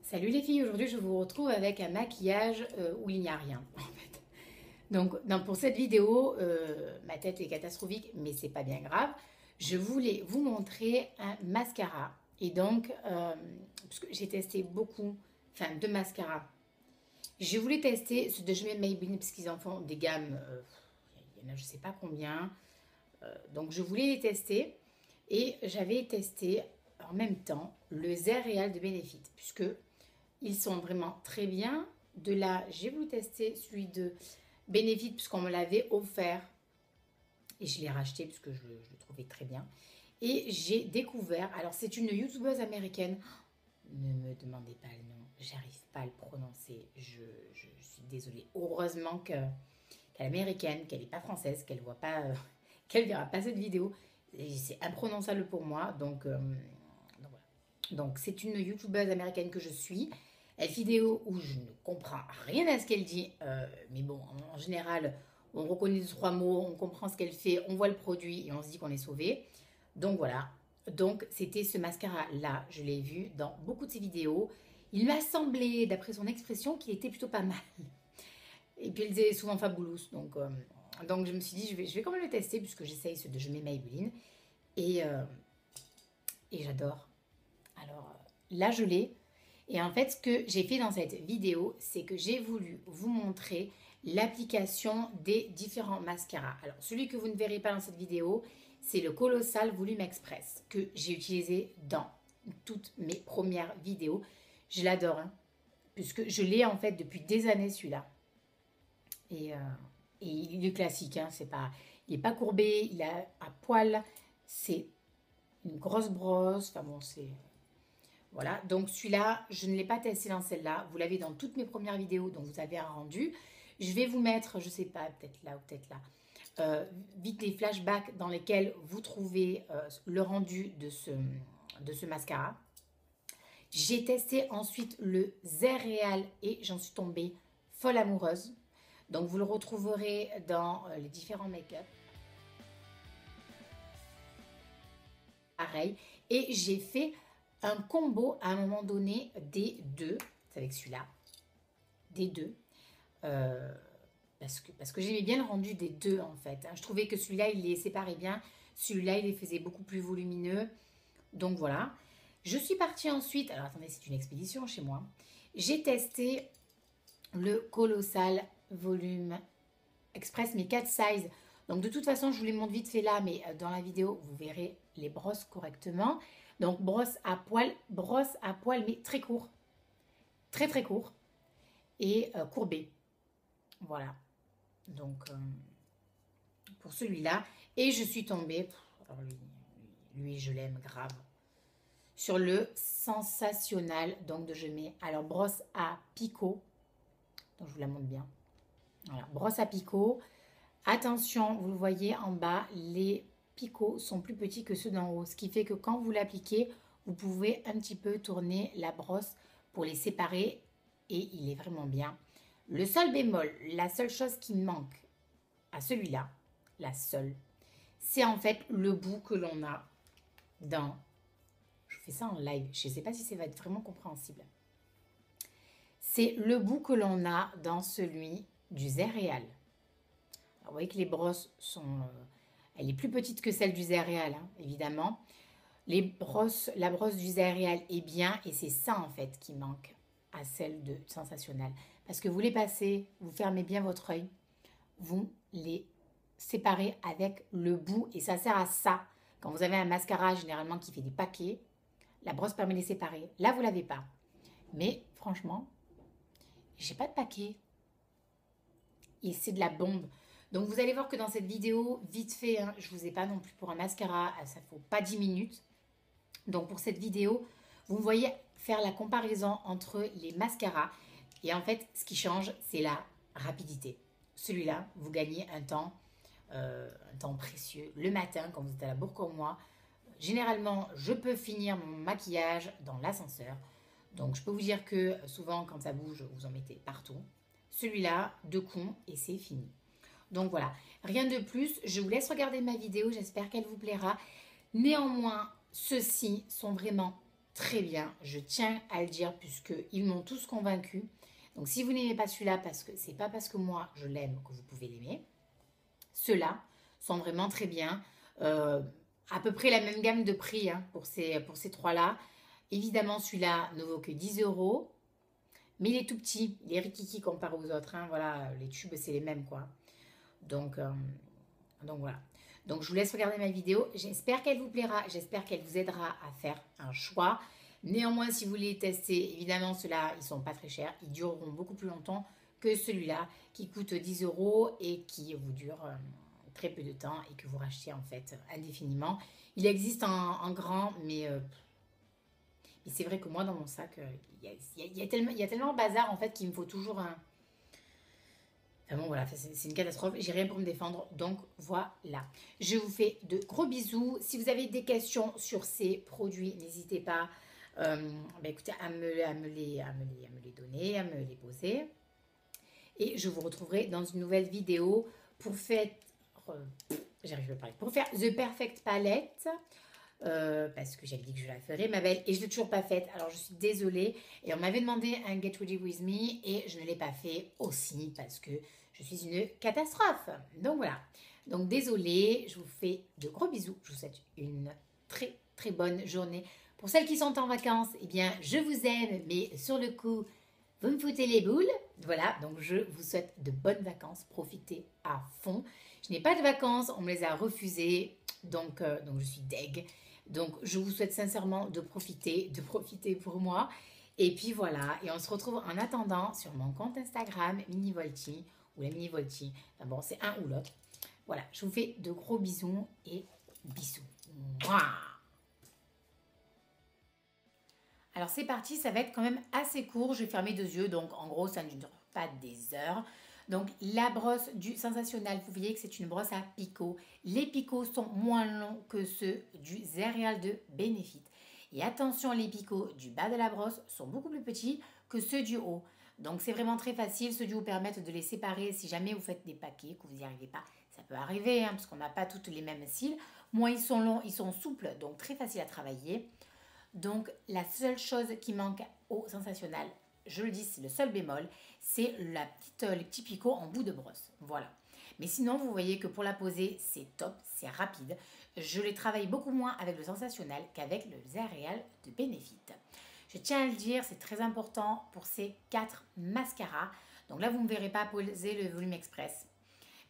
Salut les filles, aujourd'hui je vous retrouve avec un maquillage où il n'y a rien en fait. Donc, pour cette vidéo, ma tête est catastrophique mais c'est pas bien grave. Je voulais vous montrer un mascara et donc, parce que j'ai testé beaucoup, enfin de mascara. Je voulais tester ceux de chez Maybelline parce qu'ils en font des gammes, il y en a je sais pas combien. Donc je voulais les tester et j'avais testé en même temps le Zéréal de Benefit puisque ils sont vraiment très bien. De là, j'ai voulu tester celui de Benefit puisqu'on me l'avait offert. Et je l'ai racheté puisque je le trouvais très bien. Et j'ai découvert, alors c'est une youtubeuse américaine. Ne me demandez pas le nom, j'arrive pas à le prononcer. Je suis désolée. Heureusement qu'elle est américaine, qu'elle n'est pas française, qu'elle voit pas, qu'elle verra pas cette vidéo. C'est imprononçable pour moi. Donc voilà. Donc c'est une youtubeuse américaine que je suis. Elle fait vidéo où je ne comprends rien à ce qu'elle dit, mais bon, en général, on reconnaît deux, trois mots, on comprend ce qu'elle fait, on voit le produit et on se dit qu'on est sauvé. Donc voilà. Donc c'était ce mascara-là, je l'ai vu dans beaucoup de ses vidéos. Il m'a semblé, d'après son expression, qu'il était plutôt pas mal. Et puis elle est souvent fabulous. Donc je me suis dit, je vais quand même le tester puisque j'essaye ce de Je mets Maybelline. Et, euh, et j'adore. Alors là, je l'ai. Et en fait, ce que j'ai fait dans cette vidéo, c'est que j'ai voulu vous montrer l'application des différents mascaras. Alors, celui que vous ne verrez pas dans cette vidéo, c'est le Colossal Volume Express que j'ai utilisé dans toutes mes premières vidéos. Je l'adore, hein, puisque je l'ai en fait depuis des années celui-là. Et, euh, et il est classique, hein, il n'est pas courbé, il a à poil, c'est une grosse brosse, enfin bon, c'est... Voilà, donc celui-là, je ne l'ai pas testé dans celle-là. Vous l'avez dans toutes mes premières vidéos, donc vous avez un rendu. Je vais vous mettre, je ne sais pas, peut-être là ou peut-être là, vite les flashbacks dans lesquels vous trouvez le rendu de ce mascara. J'ai testé ensuite le Zéréal et j'en suis tombée folle amoureuse. Donc vous le retrouverez dans les différents make-up. Pareil. Et j'ai fait un combo à un moment donné des deux. C'est avec celui-là. Des deux. Euh, parce que j'aimais bien le rendu des deux en fait. Je trouvais que celui-là, il les séparait bien. Celui-là, il les faisait beaucoup plus volumineux. Donc voilà. Je suis partie ensuite. Alors attendez, c'est une expédition chez moi. J'ai testé le Colossal Volume Express, mais 4 size. Donc de toute façon, je vous les montre vite fait là, mais dans la vidéo, vous verrez les brosses correctement. Donc brosse à poil, mais très court. Très très court. Et courbé. Voilà. Donc pour celui-là. Et je suis tombée, alors lui je l'aime grave, sur le Sensationnel, donc de Je mets. Alors brosse à picot. Donc je vous la montre bien. Voilà, brosse à picot. Attention, vous le voyez en bas, les picots sont plus petits que ceux d'en haut. Ce qui fait que quand vous l'appliquez, vous pouvez un petit peu tourner la brosse pour les séparer. Et il est vraiment bien. Le seul bémol, la seule chose qui manque à celui-là, la seule, c'est en fait le bout que l'on a dans... Je fais ça en live, je ne sais pas si ça va être vraiment compréhensible. C'est le bout que l'on a dans celui du Zéréal. Vous voyez que les brosses sont... elle est plus petite que celle du Zéréal, hein, évidemment. La brosse du Zéréal est bien et c'est ça en fait qui manque à celle de Sensationnel. Parce que vous les passez, vous fermez bien votre œil, vous les séparez avec le bout et ça sert à ça. Quand vous avez un mascara généralement qui fait des paquets, la brosse permet de les séparer. Là, vous ne l'avez pas. Mais franchement, j'ai pas de paquet. Et c'est de la bombe. Donc vous allez voir que dans cette vidéo, vite fait, hein, je ne vous ai pas non plus pour un mascara, ça ne faut pas 10 minutes. Donc pour cette vidéo, vous me voyez faire la comparaison entre les mascaras. Et en fait, ce qui change, c'est la rapidité. Celui-là, vous gagnez un temps précieux. Le matin, quand vous êtes à la bourre comme moi, généralement, je peux finir mon maquillage dans l'ascenseur. Donc je peux vous dire que souvent, quand ça bouge, vous en mettez partout. Celui-là, 2 coups et c'est fini. Donc voilà, rien de plus. Je vous laisse regarder ma vidéo. J'espère qu'elle vous plaira. Néanmoins, ceux-ci sont vraiment très bien. Je tiens à le dire puisqu'ils m'ont tous convaincu. Donc si vous n'aimez pas celui-là, parce que c'est pas parce que moi je l'aime que vous pouvez l'aimer. Ceux-là sont vraiment très bien. Euh, à peu près la même gamme de prix hein, pour ces trois-là. Évidemment, celui-là ne vaut que 10 euros. Mais il est tout petit. Il est rikiki comparé aux autres. Hein. Voilà, les tubes, c'est les mêmes, quoi. Donc, euh, donc voilà. Donc je vous laisse regarder ma vidéo. J'espère qu'elle vous plaira. J'espère qu'elle vous aidera à faire un choix. Néanmoins, si vous voulez les tester, évidemment, ceux-là, ils sont pas très chers. Ils dureront beaucoup plus longtemps que celui-là qui coûte 10 euros et qui vous dure très peu de temps et que vous rachetez en fait indéfiniment. Il existe en grand, mais c'est vrai que moi, dans mon sac, il y a tellement de bazar en fait qu'il me faut toujours un. Enfin bon, voilà, c'est une catastrophe. J'ai rien pour me défendre. Donc voilà. Je vous fais de gros bisous. Si vous avez des questions sur ces produits, n'hésitez pas écoutez, à me les donner, à me les poser. Et je vous retrouverai dans une nouvelle vidéo pour faire. J'arrive à parler. Pour faire The Perfect Palette. Parce que j'avais dit que je la ferais, ma belle, et je ne l'ai toujours pas faite, alors je suis désolée, et on m'avait demandé un Get Ready With Me, et je ne l'ai pas fait aussi, parce que je suis une catastrophe, donc voilà, donc désolée, je vous fais de gros bisous, je vous souhaite une très très bonne journée. Pour celles qui sont en vacances, eh bien, je vous aime, mais sur le coup, vous me foutez les boules, voilà, donc je vous souhaite de bonnes vacances, profitez à fond. Je n'ai pas de vacances, on me les a refusées, donc je suis deg. Donc, je vous souhaite sincèrement de profiter pour moi. Et puis voilà, et on se retrouve en attendant sur mon compte Instagram, Minivolti, ou la Minivolti. Enfin bon, c'est un ou l'autre. Voilà, je vous fais de gros bisous et bisous. Mouah. Alors c'est parti, ça va être quand même assez court. Je vais fermer 2 yeux, donc en gros, ça ne dure pas des heures. Donc la brosse du Sensationnel, vous voyez que c'est une brosse à picots. Les picots sont moins longs que ceux du Zerial de Benefit. Et attention, les picots du bas de la brosse sont beaucoup plus petits que ceux du haut. Donc c'est vraiment très facile. Ceux du haut permettent de les séparer si jamais vous faites des paquets, que vous n'y arrivez pas. Ça peut arriver, hein, parce qu'on n'a pas toutes les mêmes cils. Moins ils sont longs, ils sont souples, donc très facile à travailler. Donc la seule chose qui manque au Sensationnel, je le dis, c'est le seul bémol, c'est les petits picots en bout de brosse. Voilà. Mais sinon, vous voyez que pour la poser, c'est top, c'est rapide. Je les travaille beaucoup moins avec le Sensationnel qu'avec le Zerial de Benefit. Je tiens à le dire, c'est très important pour ces 4 mascaras. Donc là, vous ne me verrez pas poser le volume express.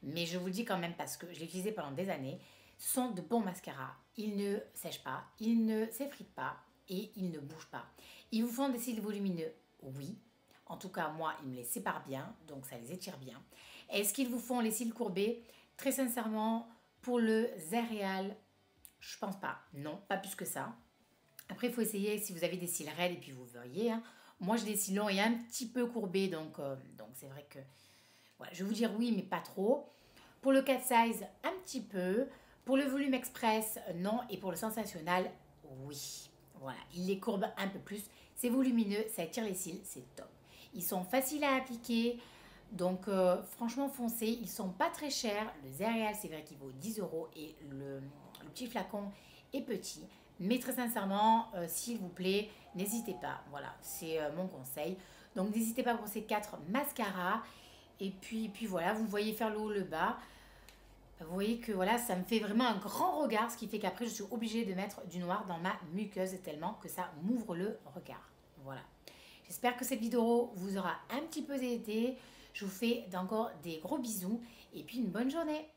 Mais je vous le dis quand même parce que je l'ai utilisé pendant des années. Ce sont de bons mascaras. Ils ne sèchent pas, ils ne s'effritent pas et ils ne bougent pas. Ils vous font des cils volumineux, oui. En tout cas, moi, ils me les séparent bien, donc ça les étire bien. Est-ce qu'ils vous font les cils courbés? Très sincèrement, pour le Zerial, je pense pas. Non, pas plus que ça. Après, il faut essayer si vous avez des cils raides et puis vous verriez. Hein. Moi, j'ai des cils longs et un petit peu courbés, donc c'est vrai que... Voilà, je vais vous dire oui, mais pas trop. Pour le 4 size, un petit peu. Pour le volume express, non. Et pour le Sensationnel, oui. Voilà, il les courbe un peu plus. C'est volumineux, ça étire les cils, c'est top. Ils sont faciles à appliquer, donc franchement foncez. Ils sont pas très chers. Le Zerial, c'est vrai qu'il vaut 10 euros et le petit flacon est petit. Mais très sincèrement, s'il vous plaît, n'hésitez pas. Voilà, c'est mon conseil. Donc n'hésitez pas pour ces 4 mascaras. Et puis voilà, vous voyez faire le haut, le bas. Vous voyez que voilà, ça me fait vraiment un grand regard, ce qui fait qu'après je suis obligée de mettre du noir dans ma muqueuse tellement que ça m'ouvre le regard. Voilà. J'espère que cette vidéo vous aura un petit peu aidé. Je vous fais encore des gros bisous et puis une bonne journée.